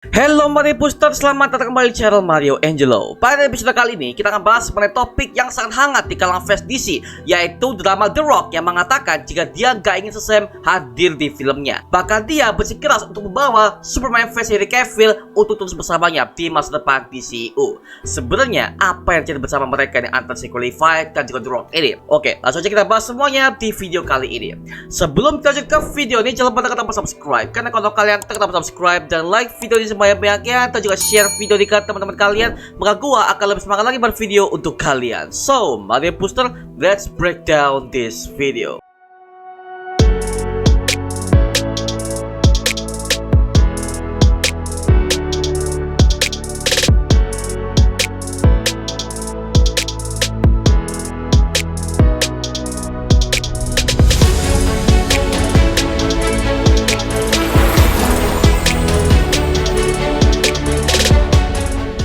Hello Mario Booster, selamat datang kembali di channel Mario Angelo. Pada episode kali ini kita akan bahas mengenai topik yang sangat hangat di kalangan fans DC, yaitu drama The Rock yang mengatakan jika dia gak ingin Shazam hadir di filmnya. Bahkan dia bersikeras untuk membawa Superman vs Henry Cavill untuk terus bersamanya di masa depan DCU. Sebenarnya apa yang terjadi bersama mereka ini antara Qualified dan juga The Rock ini? Oke, langsung aja kita bahas semuanya di video kali ini. Sebelum kita lanjut ke video ini, jangan lupa tekan tombol subscribe, karena kalau kalian tekan tombol subscribe dan like video ini sebanyak-banyaknya, dan juga share video ini ke teman-teman kalian, maka gua akan lebih semangat lagi buat video untuk kalian. So, Mario Booster, let's break down this video.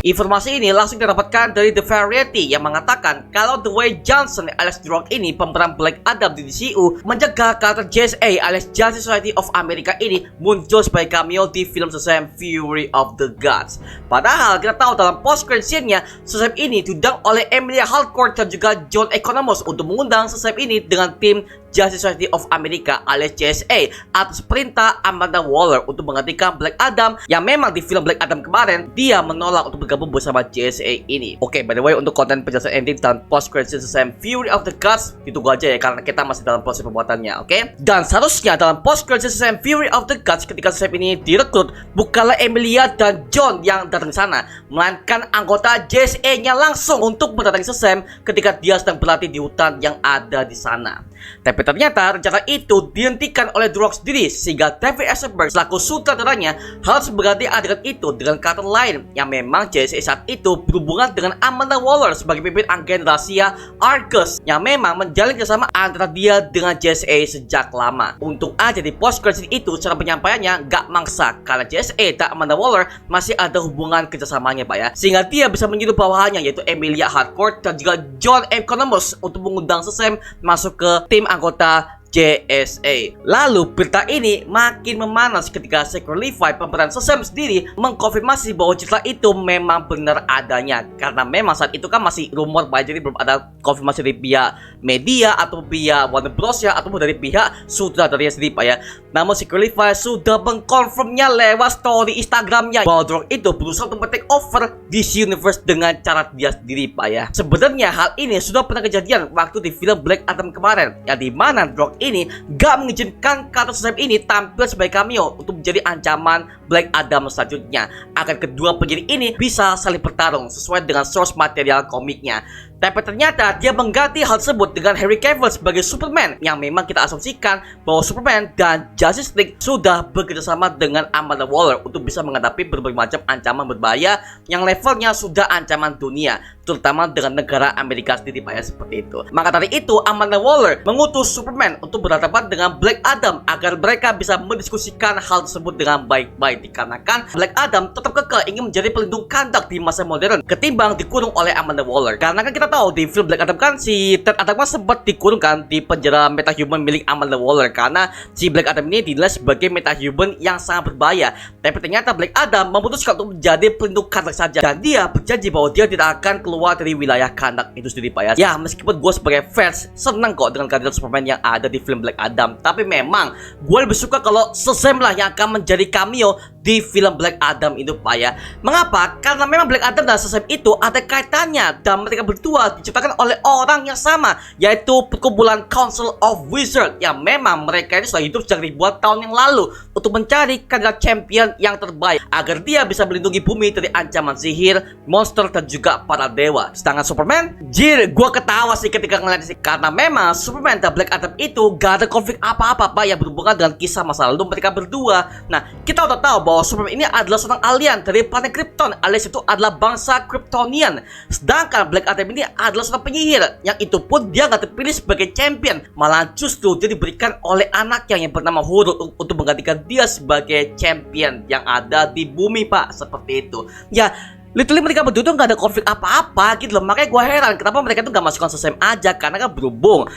Informasi ini langsung didapatkan dari The Variety yang mengatakan kalau Dwayne Johnson alias The Rock ini, pemeran Black Adam di DCU, menjaga karakter JSA alias Justice Society of America ini muncul sebagai cameo di film Shazam Fury of the Gods. Padahal kita tahu dalam post-credit scene-nya, Shazam ini diundang oleh Emilia Harcourt dan juga John Economos untuk mengundang Shazam ini dengan tim Justice Society of America alias JSA atas perintah Amanda Waller untuk menggantikan Black Adam, yang memang di film Black Adam kemarin dia menolak untuk bergabung bersama JSA ini. Oke, by the way, untuk konten penjelasan ending dan post credit Shazam Fury of the Gods ditunggu aja ya, karena kita masih dalam proses pembuatannya. Oke, dan seharusnya dalam post credit Shazam Fury of the Gods ketika Shazam ini direkrut, bukanlah Emilia dan John yang datang ke sana, melainkan anggota JSA-nya langsung untuk mendatangi Shazam ketika dia sedang berlatih di hutan yang ada di sana. Tapi ternyata rencana itu dihentikan oleh The Rock sendiri, sehingga David Eisenberg selaku sutradaranya harus berganti adegan itu dengan karakter lain yang memang JSA saat itu berhubungan dengan Amanda Waller sebagai pimpin agen rahasia Argus yang memang menjalin kerjasama antara dia dengan JSA sejak lama. Untung aja di post credit itu cara penyampaiannya gak mangsa, karena JSA dan Amanda Waller masih ada hubungan kerjasamanya Pak ya, sehingga dia bisa menyuruh bawahannya yaitu Emilia Harcourt dan juga John Economos untuk mengundang Shazam masuk ke tim anggota JSA. Lalu berita ini makin memanas ketika Zachary Levi, pemeran Shazam sendiri, mengkonfirmasi bahwa cerita itu memang benar adanya, karena memang saat itu kan masih rumor Pak, jadi belum ada konfirmasi dari pihak media atau pihak Warner Bros ya, ataupun dari pihak sutradaranya sendiri Pak ya. Namun Zachary Levi sudah mengkonfirmnya lewat story Instagramnya bahwa The Rock itu berusaha untuk take over DC Universe dengan cara dia sendiri Pak ya. Sebenarnya hal ini sudah pernah kejadian waktu di film Black Adam kemarin, yang dimana The Rock ini gak mengizinkan karakter Shazam ini tampil sebagai cameo untuk menjadi ancaman Black Adam selanjutnya, agar kedua penyidik ini bisa saling bertarung sesuai dengan source material komiknya. Tapi ternyata dia mengganti hal tersebut dengan Henry Cavill sebagai Superman, yang memang kita asumsikan bahwa Superman dan Justice League sudah bekerjasama dengan Amanda Waller untuk bisa menghadapi berbagai macam ancaman berbahaya yang levelnya sudah ancaman dunia, terutama dengan negara Amerika sendiri Pak ya, seperti itu. Maka dari itu Amanda Waller mengutus Superman untuk berhadapan dengan Black Adam agar mereka bisa mendiskusikan hal tersebut dengan baik-baik, dikarenakan Black Adam tetap kekeh ingin menjadi pelindung kandak di masa modern ketimbang dikurung oleh Amanda Waller. Karena kan kita tahu di film Black Adam kan si Ted Adam kan sempat dikurungkan di penjara metahuman milik Amanda Waller, karena si Black Adam ini dinilai sebagai metahuman yang sangat berbahaya. Tapi ternyata Black Adam memutuskan untuk menjadi pelindung kandak saja, dan dia berjanji bahwa dia tidak akan keluar dari wilayah kandak itu sendiri Pak ya. Ya, meskipun gue sebagai fans senang kok dengan kehadiran Superman yang ada di film Black Adam, tapi memang gue lebih suka kalau Shazam lah yang akan menjadi cameo di film Black Adam itu Pak ya. Mengapa? Karena memang Black Adam dan Shazam itu ada kaitannya, dan mereka berdua diciptakan oleh orang yang sama, yaitu perkumpulan Council of Wizards, yang memang mereka ini sudah hidup sejak ribuan tahun yang lalu untuk mencari kandidat champion yang terbaik agar dia bisa melindungi bumi dari ancaman sihir, monster, dan juga para dewa. Sedangkan Superman, gue ketawa sih ketika ngeliat sih, karena memang Superman dan Black Adam itu gak ada konflik apa-apa Pak yang berhubungan dengan kisah masa lalu mereka berdua. Nah, kita udah tahu bahwa Superman ini adalah seorang alien dari planet Krypton, alias itu adalah bangsa Kryptonian. Sedangkan Black Adam ini adalah seorang penyihir, yang itu pun dia gak terpilih sebagai champion, malah justru dia diberikan oleh anaknya yang bernama Hurul untuk menggantikan dia sebagai champion yang ada di bumi Pak, seperti itu. Ya, Literally mereka berdua tuh gak ada konflik apa-apa gitu loh. Makanya gue heran kenapa mereka tuh gak masukkan Shazam aja. Karena kan berhubung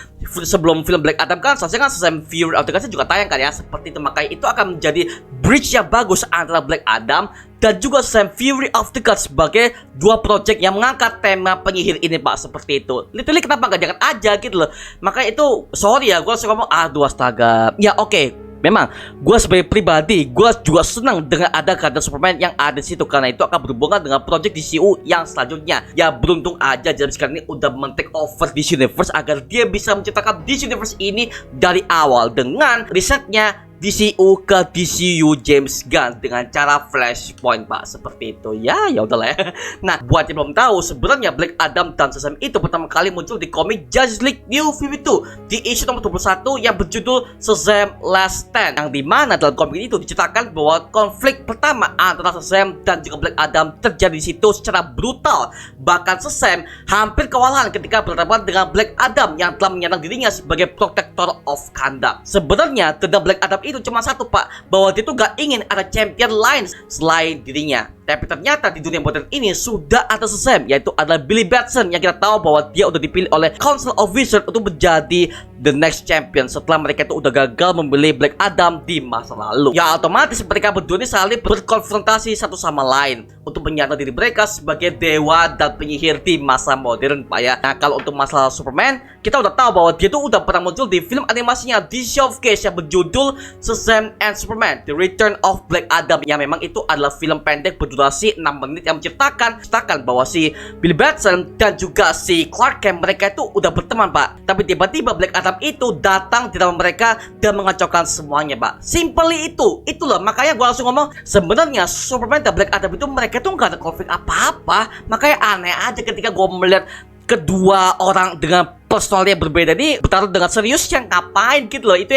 sebelum film Black Adam kan seharusnya kan Shazam Fury of the Gods juga tayang kan ya. Seperti itu, makanya itu akan menjadi bridge yang bagus antara Black Adam dan juga Shazam Fury of the Gods sebagai dua project yang mengangkat tema penyihir ini pak. Seperti itu. Literally kenapa gak jangan aja gitu loh. Makanya itu sorry ya gue langsung ngomong aduh astaga. Ya oke. Memang, gue sebagai pribadi, gue juga senang dengan ada karakter Superman yang ada di situ karena itu akan berhubungan dengan project DCU yang selanjutnya. Ya beruntung aja James Gunn ini udah men-take over DC Universe agar dia bisa menciptakan DC Universe ini dari awal dengan risetnya DCU ke DCU James Gunn dengan cara Flashpoint pak, seperti itu ya udahlah ya. Nah buat yang belum tahu sebenarnya Black Adam dan Shazam itu pertama kali muncul di komik Justice League New 52 di issue nomor 21 yang berjudul Shazam Last Stand, yang dimana dalam komik itu diceritakan bahwa konflik pertama antara Shazam dan juga Black Adam terjadi di situ secara brutal. Bahkan Shazam hampir kewalahan ketika berhadapan dengan Black Adam yang telah menyandang dirinya sebagai Protector of Kahndaq. Sebenarnya dendam Black Adam itu cuma satu pak, bahwa dia tuh gak ingin ada champion lain selain dirinya. Tapi ternyata di dunia modern ini sudah ada Shazam, yaitu adalah Billy Batson yang kita tahu bahwa dia udah dipilih oleh Council of Wizards untuk menjadi the next champion setelah mereka itu udah gagal membeli Black Adam di masa lalu. Ya otomatis mereka berdua ini saling berkonfrontasi satu sama lain untuk menyatakan diri mereka sebagai dewa dan penyihir di masa modern pak ya. Nah kalau untuk masalah Superman, kita udah tahu bahwa dia tuh udah pernah muncul di film animasinya DC of Cage yang berjudul Shazam and Superman The Return of Black Adam, yang memang itu adalah film pendek berdurasi 6 menit yang menceritakan bahwa si Billy Batson dan juga si Clark Kent mereka itu udah berteman pak. Tapi tiba-tiba Black Adam itu datang di dalam mereka dan mengacaukan semuanya pak. Simply itu loh. Makanya gue langsung ngomong sebenarnya Superman dan Black Adam itu mereka tuh nggak ada konflik apa-apa. Makanya aneh aja ketika gue melihat kedua orang dengan personalnya berbeda ini bertaruh dengan serius yang ngapain gitu loh. Itu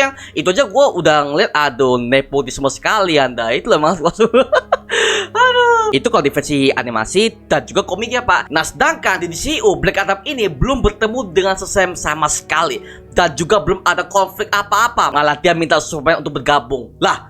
aja gue udah ngeliat aduh nepotisme sekali anda itu loh mas. Aduh. Itu kalau di versi animasi dan juga komiknya pak. Nah sedangkan di DCU Black Adam ini belum bertemu dengan Shazam sama sekali dan juga belum ada konflik apa-apa, malah dia minta Superman untuk bergabung lah.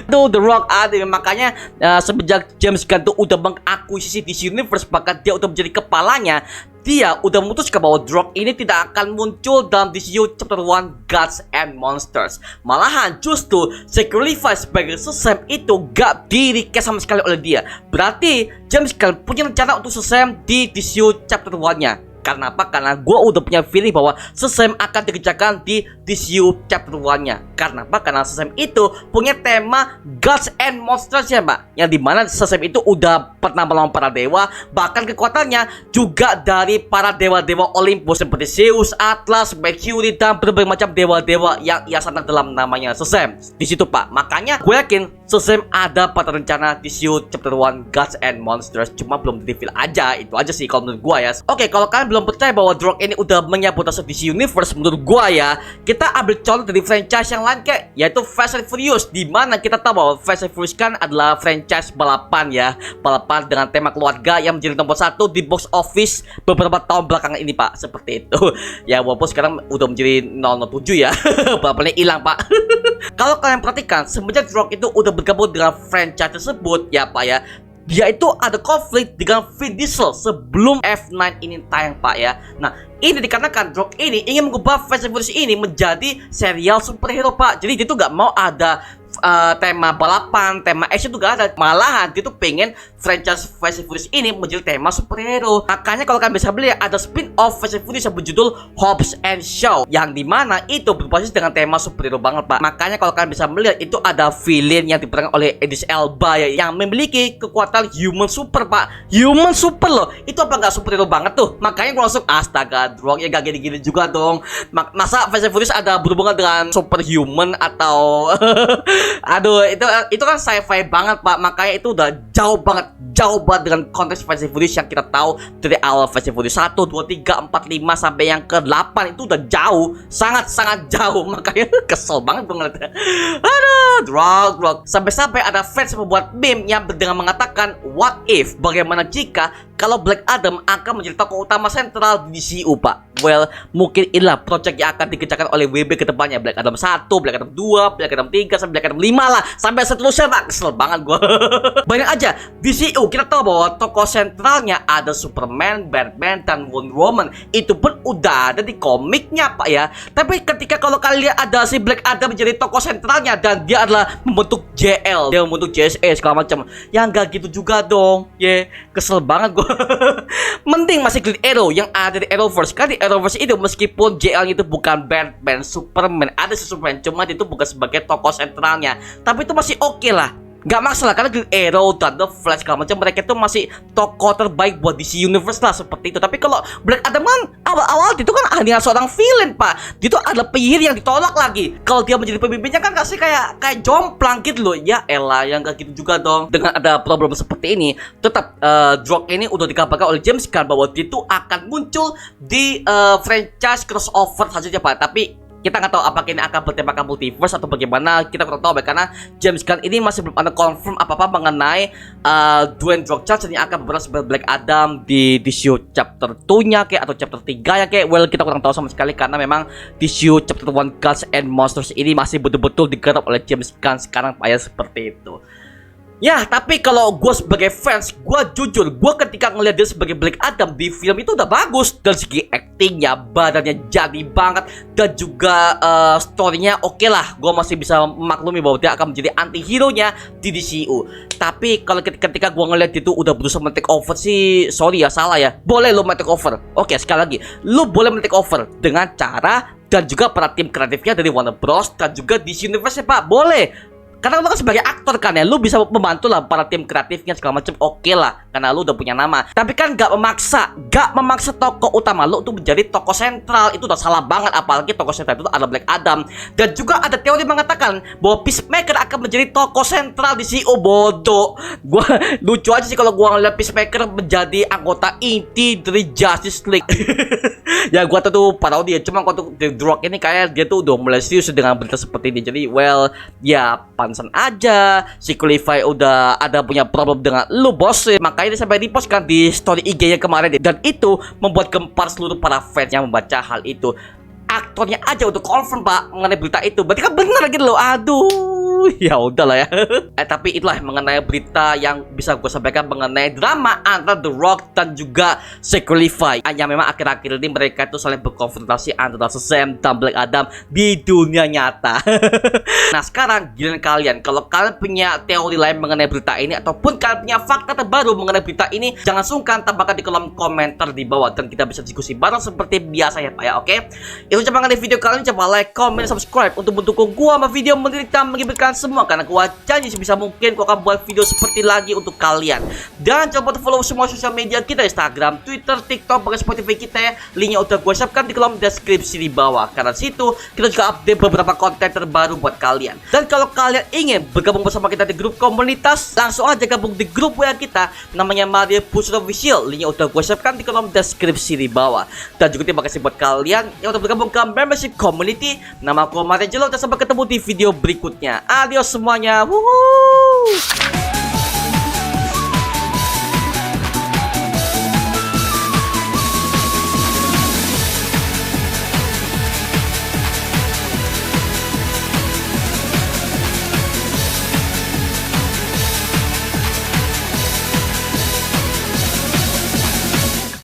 Tuh The Rock ada, makanya semenjak James Gunn tuh udah mengakuisisi DC Universe, bahkan dia udah menjadi kepalanya, dia udah memutuskan bahwa The Rock ini tidak akan muncul dalam DCU Chapter 1 Gods and Monsters. Malahan justru Zachary Levi sebagai Shazam itu gak di-recast sama sekali oleh dia. Berarti James Gunn punya rencana untuk Shazam di DCU Chapter 1-nya. Karena apa? Karena gue udah punya feeling bahwa Shazam akan dikerjakan di DCU Chapter 1-nya. Karena apa? Karena Shazam itu punya tema Gods and Monsters ya mbak, yang dimana Shazam itu udah pernah melawan para dewa, bahkan kekuatannya juga dari para dewa-dewa Olympus seperti Zeus, Atlas, Mercury, dan berbagai macam dewa-dewa yang ia sandang dalam namanya Shazam. Di situ pak, makanya gue yakin Shazam ada pada rencana DCU Chapter 1 Gods and Monsters, cuma belum di-reveal aja. Itu aja sih kalau menurut gue ya. Oke, kalau kalian belum percaya bahwa The Rock ini udah menyambut masuk DC Universe, menurut gua ya, kita ambil contoh dari franchise yang lain kayak yaitu Fast and Furious, di mana kita tahu bahwa Fast and Furious kan adalah franchise balapan ya, balapan dengan tema keluarga yang menjadi nomor 1 di box office beberapa tahun belakangan ini pak, seperti itu. Ya walaupun sekarang udah menjadi 007 ya, balapannya hilang pak. Kalau kalian perhatikan, semenjak The Rock itu udah bergabung dengan franchise tersebut ya pak ya, dia itu ada konflik dengan Vin Diesel sebelum F9 ini tayang pak ya. Nah ini dikarenakan The Rock ini ingin mengubah Fast and Furious ini menjadi serial superhero pak. Jadi dia tuh gak mau ada tema balapan, tema action tuh gak ada. Malahan dia tuh pengen franchise Fast and Furious ini menjadi tema superhero. Makanya kalau kalian bisa beli ada spin-off Fast and Furious yang berjudul Hobbs and Shaw, yang dimana itu berbasis dengan tema superhero banget pak. Makanya kalau kalian bisa melihat itu ada villain yang diperankan oleh Idris Elba ya, yang memiliki kekuatan human super pak. Human super loh, itu apa gak superhero banget tuh. Makanya gue langsung astaga The Rock ya gak gini-gini juga dong. Masa Fast and Furious ada berhubungan dengan superhuman atau aduh itu kan sci-fi banget pak. Makanya itu udah jauh banget dengan konteks Fast and Furious yang kita tahu dari awal Fast and Furious 1, 2, 3, 4, 5 sampai yang ke-8 itu udah jauh, sangat jauh. Makanya kesel banget gue ngeliatnya. Aduh, The Rock. Sampai-sampai ada fans membuat meme yang dengan mengatakan what if, bagaimana jika kalau Black Adam akan menjadi tokoh utama sentral di DCU pak. well, mungkin inilah project yang akan dikerjakan oleh WB ke depannya. Black Adam 1, Black Adam 2, Black Adam 3, sampai Black Adam 5 lah, sampai seterusnya pak. Kesel banget gue. Banyak aja DCU kita tahu bahwa tokoh sentralnya ada Superman, Batman, dan Wonder Woman. Itu pun udah ada di komiknya pak ya. Tapi ketika kalau kalian ada si Black Adam menjadi tokoh sentralnya dan dia adalah membentuk JL, dia membentuk JSA segala macam, ya nggak gitu juga dong. Kesel banget gue. Mending masih Green Arrow yang ada di Arrowverse. Kan di Arrowverse itu meskipun JL itu bukan Batman, Superman, ada si Superman, cuma itu bukan sebagai tokoh sentralnya. Tapi itu masih oke lah. Gak masalah karena Green Arrow dan The Flash segala macam mereka itu masih tokoh terbaik buat DC Universe lah seperti itu. Tapi kalau Black Adam kan awal-awal itu kan hanya seorang villain pak. Dia tuh adalah penyihir yang ditolak lagi. Kalau dia menjadi pemimpinnya kan kasih kayak jomplang gitu loh. Ya elah yang gak gitu juga dong. Dengan ada problem seperti ini, tetap Drog ini udah dikabarkan oleh James Gunn bahwa dia tuh akan muncul di franchise crossover saja pak. Tapi kita nggak tahu apakah ini akan bertemakan multiverse atau bagaimana, kita kurang tahu karena James Gunn ini masih belum ada confirm apa-apa mengenai Dwayne The Rock Johnson yang akan berperan sebagai Black Adam di DCU chapter 2-nya kayak atau chapter 3-nya kayak. Well, kita kurang tahu sama sekali karena memang DCU chapter 1 Gods and Monsters ini masih betul-betul digarap oleh James Gunn sekarang ya seperti itu. Ya, tapi kalau gue sebagai fans, gue jujur, gue ketika ngeliat dia sebagai Black Adam di film itu udah bagus. Dari segi actingnya, badannya jadi banget, dan juga storynya oke lah. Gue masih bisa memaklumi bahwa dia akan menjadi anti-hero-nya di DCU. Tapi kalau ketika gue ngeliat itu udah berusaha men-take over sih, sorry ya, salah ya. Boleh lo men-take over. Oke, sekali lagi, lo boleh men-take over dengan cara dan juga para tim kreatifnya dari Warner Bros dan juga DC Universe ya pak, boleh. Karena lu kan sebagai aktor kan ya, lu bisa membantu lah para tim kreatifnya segala macam, oke lah, karena lu udah punya nama. Tapi kan gak memaksa tokoh utama lu untuk menjadi tokoh sentral. Itu udah salah banget, apalagi tokoh sentral itu ada Black Adam. Dan juga ada teori mengatakan bahwa Peacemaker akan menjadi tokoh sentral di CEO. Bodoh. Gua lucu aja sih kalau gua ngeliat Peacemaker menjadi anggota inti dari Justice League. Ya gua tuh parodi ya, cuma kalau The Rock ini kayak dia tuh udah mulai serius dengan berita seperti ini. Jadi well, ya pantesan aja si Qualify udah ada punya problem dengan lu bos. Makanya dia sampai repost kan di story IG-nya kemarin. Dan itu membuat gempar seluruh para fans yang membaca hal itu. Aktornya aja untuk confirm pak mengenai berita itu. Berarti kan benar gitu loh. Aduh, ya udahlah ya. Tapi itulah mengenai berita yang bisa gue sampaikan mengenai drama antara The Rock dan juga Qualify. Hanya memang akhir-akhir ini mereka itu saling berkonfrontasi antara Shazam dan Black Adam di dunia nyata. Nah sekarang giliran kalian. Kalau kalian punya teori lain mengenai berita ini ataupun kalian punya fakta terbaru mengenai berita ini, jangan sungkan tambahkan di kolom komentar di bawah dan kita bisa diskusi bareng seperti biasa ya pak ya. Oke, itu coba mengenai video kali ini, coba like, comment, dan subscribe untuk mendukung gua sama video menderita mengibarkan semua, karena gua janji sebisa mungkin gua akan buat video seperti lagi untuk kalian. Dan coba follow semua sosial media kita, Instagram, Twitter, TikTok, bahkan Spotify kita ya. Linknya udah gua siapkan di kolom deskripsi di bawah. Karena situ kita juga update beberapa konten terbaru buat kalian. Dan kalau kalian ingin bergabung bersama kita di grup komunitas, langsung aja gabung di grup WA kita namanya Mario Push Official. Linknya udah gua siapkan di kolom deskripsi di bawah. Dan juga terima kasih buat kalian yang udah bergabung ke membership community. Nama aku Mario Jelo dan sampai ketemu di video berikutnya. Adios semuanya. Wuhuu.